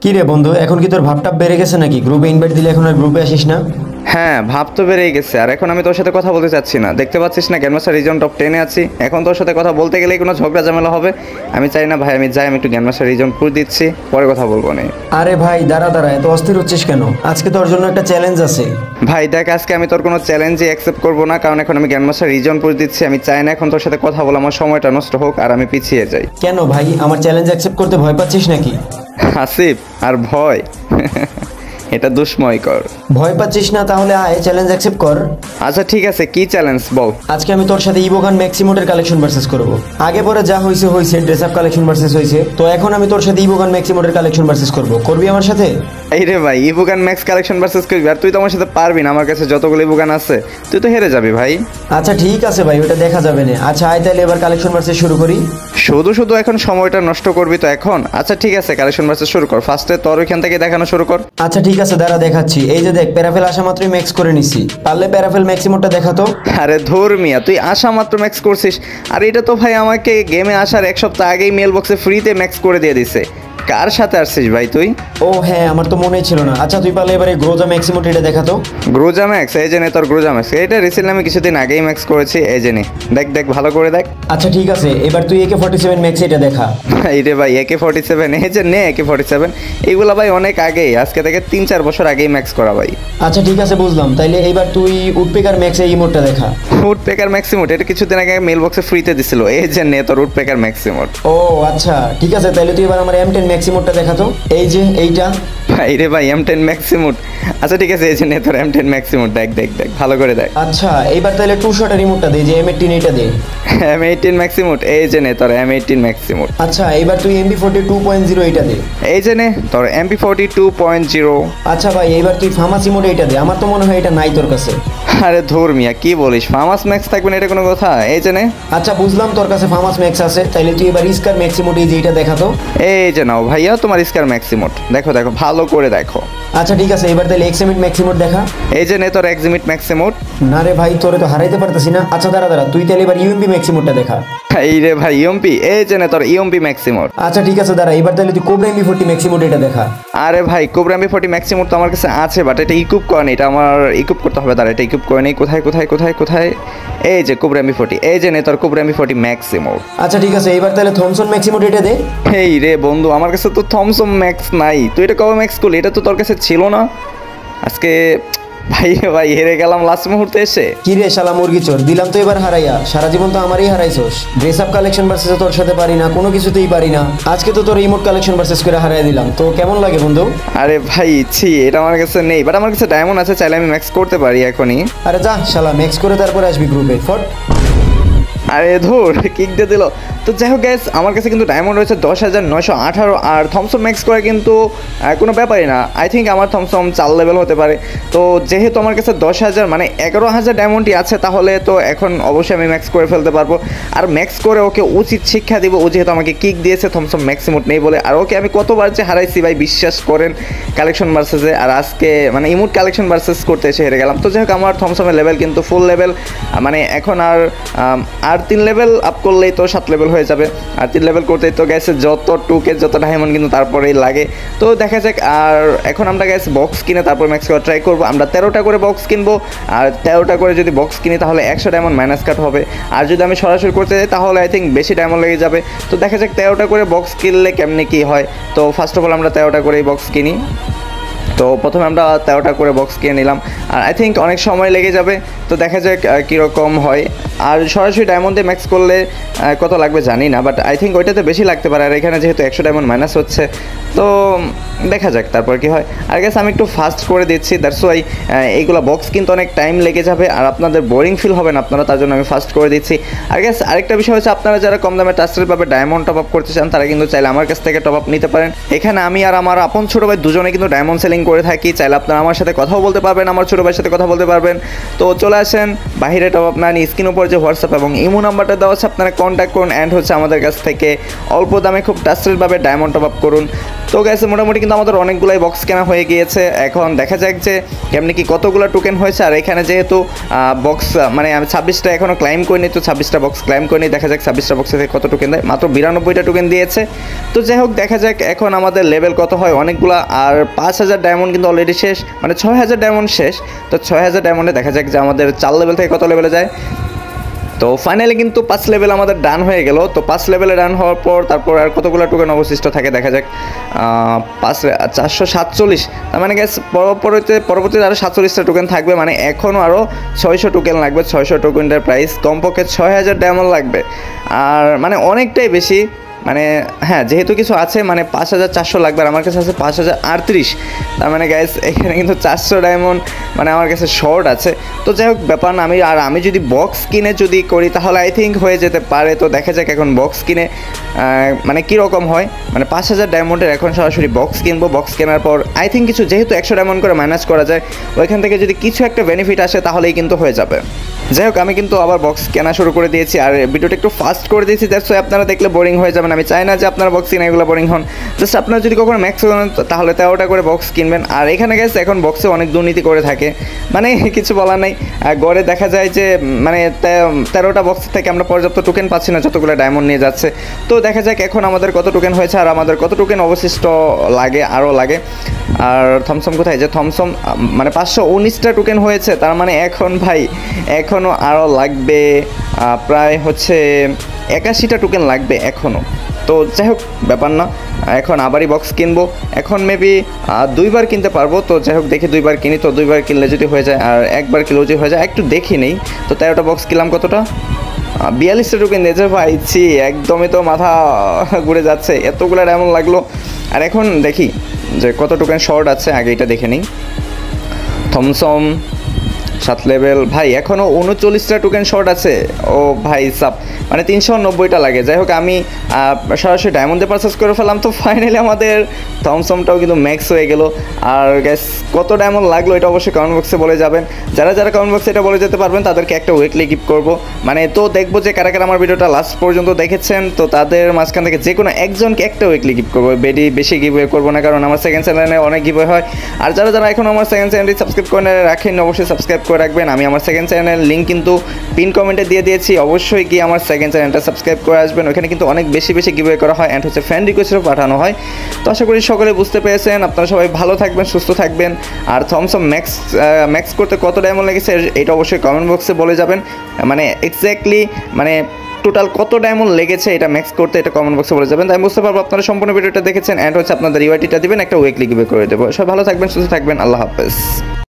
কি রে বন্ধু, এখন কি তোর ভাবটাপ বেড়ে গেছে নাকি? গ্রুপে ইনভাইট দিলে এখন আর গ্রুপে আসিস না? হ্যাঁ, ভাব তো বেড়েই গেছে। আর এখন আমি তোর সাথে কথা বলতে চাচ্ছি না, দেখতে পাচ্ছিস না গ্র্যান্ডমাস্টার রিজন টপ 10-এ আছি। এখন তোর সাথে কথা বলতে গেলেই কোনো ঝগড়া ঝামেলা হবে। আমি চাই না ভাই, আমি যাই, আমি একটু গ্র্যান্ডমাস্টার রিজন পুশ দিচ্ছি, পরে কথা বলবো না। আরে ভাই দাঁড়া দাঁড়া, এত অস্থির হচ্ছিস কেন? আজকে তোর জন্য একটা চ্যালেঞ্জ আছে। ভাই দেখ, আজকে আমি তোর কোনো চ্যালেঞ্জই অ্যাকসেপ্ট করবো না, কারণ এখন আমি গ্র্যান্ডমাস্টার রিজন পুশ দিচ্ছি। আমি চাই না এখন তোর সাথে কথা বলে আমার সময়টা নষ্ট হোক আর আমি পিছিয়ে যাই। কেন ভাই, আমার চ্যালেঞ্জ অ্যাকসেপ্ট করতে ভয় পাচ্ছিস নাকি? আসিফ, আর ভয় এটা দুষ্ময়কর। ভয় পাচ্ছিস না? তাহলে আয়, চ্যালেঞ্জ অ্যাকসেপ্ট কর। আচ্ছা ঠিক আছে, কি চ্যালেঞ্জ বল। আজকে আমি তোর সাথে ইভোগান ম্যাক্সিমোটের কালেকশন ভার্সেস করব। আগে পরে যা হয়েছে হয়েছে, ড্রেস আপ কালেকশন ভার্সেস হয়েছে, তো এখন আমি তোর সাথে ইভোগান ম্যাক্সিমোটের কালেকশন ভার্সেস করব। করবি আমার সাথে? এই রে ভাই, ইভোগান ম্যাক্স কালেকশন ভার্সেস করবি? আর তুই তো আমার সাথে পারবি না, আমার কাছে যতগুলো ইভোগান আছে তুই তো হেরে যাবি ভাই। আচ্ছা ঠিক আছে ভাই, ওটা দেখা যাবে না। আচ্ছা আয় তাহলে এবার কালেকশন ভার্সেস শুরু করি। শুধু শুধু এখন সময়টা নষ্ট করবি তো এখন? আচ্ছা ঠিক আছে, কালেকশন ভার্সেস শুরু কর। ফার্স্টে তোর ওইখান থেকে দেখানো শুরু কর। আচ্ছা ঠিক আছে, দাঁড়া দেখাচ্ছি। এই যে দেখ, প্যারাফেল আসা মাত্রই ম্যাক্স করে নিছি। পারলে প্যারাফেল ম্যাক্সিমোটটা দেখাতো। আরে ধুর মিয়া, তুই আসা মাত্র ম্যাক্স করছিস? আর এটা তো ভাই আমাকে গেমে আসার এক সপ্তাহ আগেই মেল বক্সে ফ্রিতে ম্যাক্স করে দিয়ে দিছে। কার সাথে আসছিস ভাই তুই? ও হ্যাঁ, আমার তো মনেই ছিল না। আচ্ছা তুই পারলে এবারে গ্রোজা ম্যাক্সিমোট এটা দেখাতো। গ্রোজা ম্যাক্স? এই যে নে তোর গ্রোজা ম্যাক্স। এটা রিসেন্টলি আমি কিছুদিন আগেই ম্যাক্স করেছি। এই যে নে, দেখ দেখ ভালো করে দেখ। আচ্ছা ঠিক আছে, এবার তুই AK-47 ম্যাক্স এটা দেখা। এই রে ভাই, AK-47? এই যে নে AK-47। এইগুলা ভাই অনেক আগেই, আজকে থেকে 3-4 বছর আগেই ম্যাক্স করা ভাই। আচ্ছা ঠিক আছে, বুঝলাম। তাইলে এবার তুই উডপেকার ম্যাক্স এই ইমোটটা দেখা। উডপেকার ম্যাক্সিমোট? এটা কিছুদিন আগে মেল বক্সে ফ্রিতে দিছিল। এই যে নে তোর উডপেকার ম্যাক্সিমোট। ও আচ্ছা ঠিক আছে, তাইলে তুই এবার আমার M10 ম্যাক্সিমোটটা দেখাতো। এই যে এইটা। এই রে ভাই, M10 ম্যাক্সিমোট? আচ্ছা ঠিক আছে, এই যে নে তোর M10 ম্যাক্সিমোট। দেখ দেখ দেখ ভালো করে দেখ। আচ্ছা এইবার তাহলে টু শটের রিমোটটা দে, যে M18 এইটা দে। M18 ম্যাক্সিমোট? এই যে নে তোর M18 ম্যাক্সিমোট। আচ্ছা এইবার তুই MP40 2.0 এইটা দে। এই যে নে তোর MP40 2.0। আচ্ছা ভাই এইবার তুই ফার্মাসি মোড এইটা দে। আমার তো মনে হয় এটা নাই তোর কাছে। আরে ধুর মিয়া, কি বলিস? ফার্মাস ম্যাক্স থাকবে না, এটা কোনো কথা? এই যে নে। আচ্ছা বুঝলাম তোর কাছে ফার্মাস ম্যাক্স আছে, তাইলে তুই এবার স্কার ম্যাক্সিমোড এই যে এইটা দেখাতো। এই যে নাও ভাইয়া তোমার স্কার ম্যাক্সিমোট। দেখো দেখো ভালো করে দেখো। আচ্ছা ঠিক আছে, এবার তাহলে এক্সিমিট ম্যাক্সিমোড দেখা। এই যে নে তোর এক্সিমিট ম্যাক্সিমোট। না রে ভাই, তোরে তো হারাইতে পারতাছি না। আচ্ছা দাঁড়া দাঁড়া, তুই তাহলে এবার ইউএমপি ম্যাক্সিমোডটা দেখা। এই রে ভাই, ইএমপি? এই যে নে তোর ইএমপি ম্যাক্সিমোট। আচ্ছা ঠিক আছে দাঁড়া, এবার তাহলে তুই কোবরা MP40 ম্যাক্সিমোড এটা দেখা। আরে ভাই, কোবরা MP40 ম্যাক্সিমোট তো আমার কাছে আছে, বাট এটা ইকুইপ করা নেই। এটা আমার ইকুইপ করতে হবে। দাঁড়া, এটা ইকুইপ করে নেই। কোথায় কোথায় কোথায় কোথায়? এই যে কোবরা MP40। এই যে নে তোর কোবরা MP40 ম্যাক্সিমোট। আচ্ছা ঠিক আছে, এবার তাহলে থমসন ম্যাক্সিমোড এটা দে। এই রে বন্ধু, আমার কাছে তো থমসন ম্যাক্স নাই। তুই এটা কবে ম্যাক্স করলি? এটা তো তোর কাছে ছিল না। আজকে ভাই ভাই হেরে গেলাম লাস্ট মুহূর্তে এসে। কি রে শালা মুরগি চোর, দিলাম তো এবার হারাইয়া। সারা জীবন তো আমারই হারাইছোস। ড্রেস আপ কালেকশন ভার্সেস তোর সাথে পারি না, কোনো কিছুতেই পারি না। আজকে তো তোর ইমোট কালেকশন ভার্সেস করে হারাই দিলাম, তো কেমন লাগে বন্ধু? আরে ভাই ছি, এটা আমার কাছে নেই, বাট আমার কাছে ডায়মন্ড আছে, চাইলে আমি ম্যাক্স করতে পারি এখনই। আরে যা শালা, ম্যাক্স করে তারপরে আসবি গ্রুপে। ফট। আরে ধুর, কিক দিয়ে দিল। তো যাই হোক গ্যাস, আমার কাছে কিন্তু ডায়মন্ড রয়েছে 10,918। আর থমসন ম্যাক্স করে কিন্তু কোনো ব্যাপারই না। আই থিঙ্ক আমার থমসন 4 লেভেল হতে পারে। তো যেহেতু আমার কাছে 10,000 মানে 11,000 ডায়মন্ডই আছে, তাহলে তো এখন অবশ্যই আমি ম্যাক্স করে ফেলতে পারবো। আর ম্যাক্স করে ওকে উচিত শিক্ষা দিব। ও যেহেতু আমাকে কিক দিয়েছে থমসন ম্যাক্সিমোট নেই বলে। আর ওকে আমি কতবার যে হারাইছি ভাই, বিশ্বাস করেন, কালেকশন ভার্সেসে। আর আজকে মানে ইমোট কালেকশন ভার্সেস করতে এসে হেরে গেলাম। তো যাই হোক, আমার থমসনের লেভেল কিন্তু ফুল লেভেল। মানে এখন আর 3 লেভেল আপ করলেই তো 7 লেভেল হয়ে যাবে। আর 3 লেভেল করতেই তো গ্যাসে যত টুকে যত ডায়মন্ড কিন্তু তারপরেই লাগে। তো দেখা যাক। আর এখন আমরা গ্যাস বক্স কিনে তারপর ম্যাক্স করা ট্রাই করবো। আমরা 13টা করে বক্স কিনবো। আর 13টা করে যদি বক্স কিনি তাহলে 100 ডায়মন্ড মাইনাস কাট হবে। আর যদি আমি সরাসরি করতে যাই তাহলে আই থিঙ্ক বেশি ডায়মন্ড লেগে যাবে। তো দেখা যাক 13টা করে বক্স কিনলে কেমনে কী হয়। তো ফার্স্ট অফ অল আমরা 13টা করেই বক্স কিনি। তো প্রথমে আমরা 13টা করে বক্স কিনে নিলাম। আর আই থিঙ্ক অনেক সময় লেগে যাবে। তো দেখা যাক কীরকম হয়। আর সরাসরি ডায়মন্ড দিয়ে ম্যাক্স করলে কত লাগবে জানি না, বাট আই থিঙ্ক ওইটাতে বেশি লাগতে পারে। আর এখানে যেহেতু 100 ডায়মন্ড মাইনাস হচ্ছে, তো দেখা যাক তারপর কি হয়। আর গ্যাস আমি একটু ফাস্ট করে দিচ্ছি, দ্যাটস ওয়াই এইগুলো বক্স কিন্তু অনেক টাইম লেগে যাবে আর আপনাদের বোরিং ফিল হবে না আপনারা, তার জন্য আমি ফাস্ট করে দিচ্ছি। আর গ্যাস আরেকটা বিষয় হচ্ছে, আপনারা যারা কম দামে ট্রাস্টেডভাবে ডায়মন্ড টপ আপ করতে চান তারা কিন্তু চাইলে আমার কাছ থেকে টপ আপ নিতে পারেন। এখানে আমি আর আমার আপন ছোটো ভাই দুজনে কিন্তু ডায়মন্ড সেলিং করে থাকি। চাইলে আপনারা আমার সাথে কথাও বলতে পারবেন, আমার ছোটো ভাইয়ের সাথে কথা বলতে পারবেন। তো চলে আসেন বাইরে টপ আপ না নিয়ে স্ক্রিন উপর যে হোয়াটসঅ্যাপ এবং ইমো নাম্বারটা দেওয়া আছে আপনারা কন্ট্যাক্ট করুন অ্যান্ড হচ্ছে আমাদের কাছ থেকে অল্প দামে খুব ট্রাস্টেডভাবে ডায়মন্ড টপ আপ করুন। তো গ্যাসে মোটামুটি কিন্তু আমাদের অনেকগুলাই বক্স কেনা হয়ে গিয়েছে। এখন দেখা যাক যে কেমনি কি কতগুলো টোকেন হয়েছে। আর এখানে যেহেতু বক্স মানে আমি 26টা এখনও ক্লাইম করিনি, তো 26টা বক্স ক্লাইম করিনি। দেখা যাক 26টা বক্সে থেকে কত টোকেন দেয়। মাত্র 92টা টোকেন দিয়েছে। তো যাই হোক দেখা যাক এখন আমাদের লেভেল কত হয় অনেকগুলো। আর 5000 ডায়মন্ড কিন্তু অলরেডি শেষ, মানে 6000 ডায়মন্ড শেষ। তো 6000 ডায়মন্ডে দেখা যাক যে আমাদের 4 লেভেল থেকে কত লেভেলে যায়। তো ফাইনালি কিন্তু 5 লেভেল আমাদের ডান হয়ে গেল। তো 5 লেভেলে ডান হওয়ার পর তারপর আর কতগুলো টোকেন অবশিষ্ট থাকে দেখা যাক। 447, তার মানে গ্যাস পরবর্তীতে আরও 47টা টোকেন থাকবে, মানে এখনও আরও 600 টোকেন লাগবে। 600 টোকেনটার প্রাইস কমপক্ষে 6000 ডায়মন্ড লাগবে। আর মানে অনেকটাই বেশি, মানে হ্যাঁ যেহেতু কিছু আছে মানে 5400 লাগবে, আর আমার কাছে আছে 5038। তার মানে গ্যাস এখানে কিন্তু 400 ডায়মন্ড মানে আমার কাছে শর্ট আছে। তো যাই হোক ব্যাপার না, আমি যদি বক্স কিনে যদি করি তাহলে আই থিঙ্ক হয়ে যেতে পারে। তো দেখা যাক এখন বক্স কিনে মানে কীরকম হয়। মানে 5000 ডায়মন্ডের এখন সরাসরি বক্স কিনবো। বক্স কেনার পর আই থিঙ্ক কিছু যেহেতু 100 ডায়মন্ড করে মাইনাস করা যায়, ওইখান থেকে যদি কিছু একটা বেনিফিট আসে তাহলেই কিন্তু হয়ে যাবে। যাই হোক আমি কিন্তু আবার বক্স কেনা শুরু করে দিয়েছি, আর ভিডিওটা একটু ফাস্ট করে দিয়েছি, দ্যাটস ওয়াই আপনারা দেখলে বোরিং হয়ে যাবেন। আমি চাই না যে আপনারা বক্স কিনে এগুলো বোরিং হন। জাস্ট আপনারা যদি কখনো ম্যাক্স করেন তাহলে 13টা করে বক্স কিনবেন। আর এখানে গেছে এখন বক্সে অনেক দুর্নীতি করে থাকে, মানে কিছু বলার নেই। গড়ে দেখা যায় যে মানে 13টা বক্স থেকে আমরা পর্যাপ্ত টোকেন পাচ্ছি না যতগুলো ডায়মন্ড নিয়ে যাচ্ছে। তো দেখা যাক এখন আমাদের কত টোকেন হয়েছে আর আমাদের কত টোকেন অবশিষ্ট লাগে, আরও লাগে। আর থমসম কোথায়, যে থমসম মানে 519টা টোকেন হয়েছে, তার মানে এখন ভাই এখনও আরও লাগবে প্রায় হচ্ছে 81টা টোকেন লাগবে এখনও। তো যাই হোক ব্যাপার না, এখন আবারই বক্স কিনবো। এখন মেবি 2বার কিনতে পারবো। তো যাই হোক দেখি 2বার কিনি। তো 2বার কিনলে যদি হয়ে যায় আর 1বার কিনলেও যদি হয়ে যায়, একটু দেখি নেই। তো 13টা বক্স কিনলাম, কতটা 42টা টোকেন দিয়েছে ভাই। একদমই তো মাথা ঘুরে যাচ্ছে, এতগুলো ডায়মন্ড লাগলো। আর এখন দেখি যে কত টোকেন শর্ট আছে, আগে এটা দেখে নিই। থমসম 7 লেভেল ভাই, এখনও 39টা টোকেন শর্ট আছে। ও ভাই সাব, মানে 390টা লাগে। যাই হোক আমি সরাসরি ডায়মন্ডে পারচেস করে ফেলাম। তো ফাইনালি আমাদের থমসমটাও কিন্তু ম্যাক্স হয়ে গেল। আর গ্যাস কত ডায়মন্ড লাগলো এটা অবশ্যই কমেন্ট বক্সে বলে যাবেন। যারা কমেন্ট বক্সে এটা বলে যেতে পারবেন তাদেরকে একটা উইকলি গিফট করবো। মানে তো দেখবো যে কারা আমার ভিডিওটা লাস্ট পর্যন্ত দেখেছেন। তো তাদের মাঝখান থেকে যে কোনো একজনকে একটা উইকলি গিফট করবো। বেশি গিভওয়ে করবো না, কারণ আমার সেকেন্ড চ্যানেলে অনেক গিভওয়ে হয়। আর যারা এখন আমার সেকেন্ড চ্যানেলটি সাবস্ক্রাইব করে রাখেন অবশ্যই সাবস্ক্রাইব করে রাখবেন। আমি আমার সেকেন্ড চ্যানেলের লিঙ্ক কিন্তু পিন কমেন্টে দিয়ে দিয়েছি, অবশ্যই গিয়ে আমার সেকেন্ড চ্যানেলটা সাবস্ক্রাইব করে আসবেন। ওখানে কিন্তু অনেক বেশি গিভওয়ে করা হয় অ্যান্ড হচ্ছে ফ্রেন্ড রিকোয়েস্টও পাঠানো হয়। তো আশা করি সকলে বুঝতে পেরেছেন। আপনারা সবাই ভালো থাকবেন, সুস্থ থাকবেন। আর থমসম ম্যাক্স করতে কত ডায়মন্ড লেগেছে এটা অবশ্যই কমেন্ট বক্সে বলে যাবেন। মানে এক্স্যাক্টলি মানে টোটাল কত ডায়মন্ড লেগেছে এটা ম্যাক্স করতে, এটা কমেন্ট বক্সে বলে যাবেন। তাই বুঝতে পারবো আপনারা সম্পূর্ণ ভিডিওটা দেখেছেন। অ্যান্ড হচ্ছে আপনাদের ইউআইটিটা দিবেন, একটা উইকলি গিভওয়ে করে দেবো। সবাই ভালো থাকবেন, সুস্থ থাকবেন। আল্লাহ হাফেজ।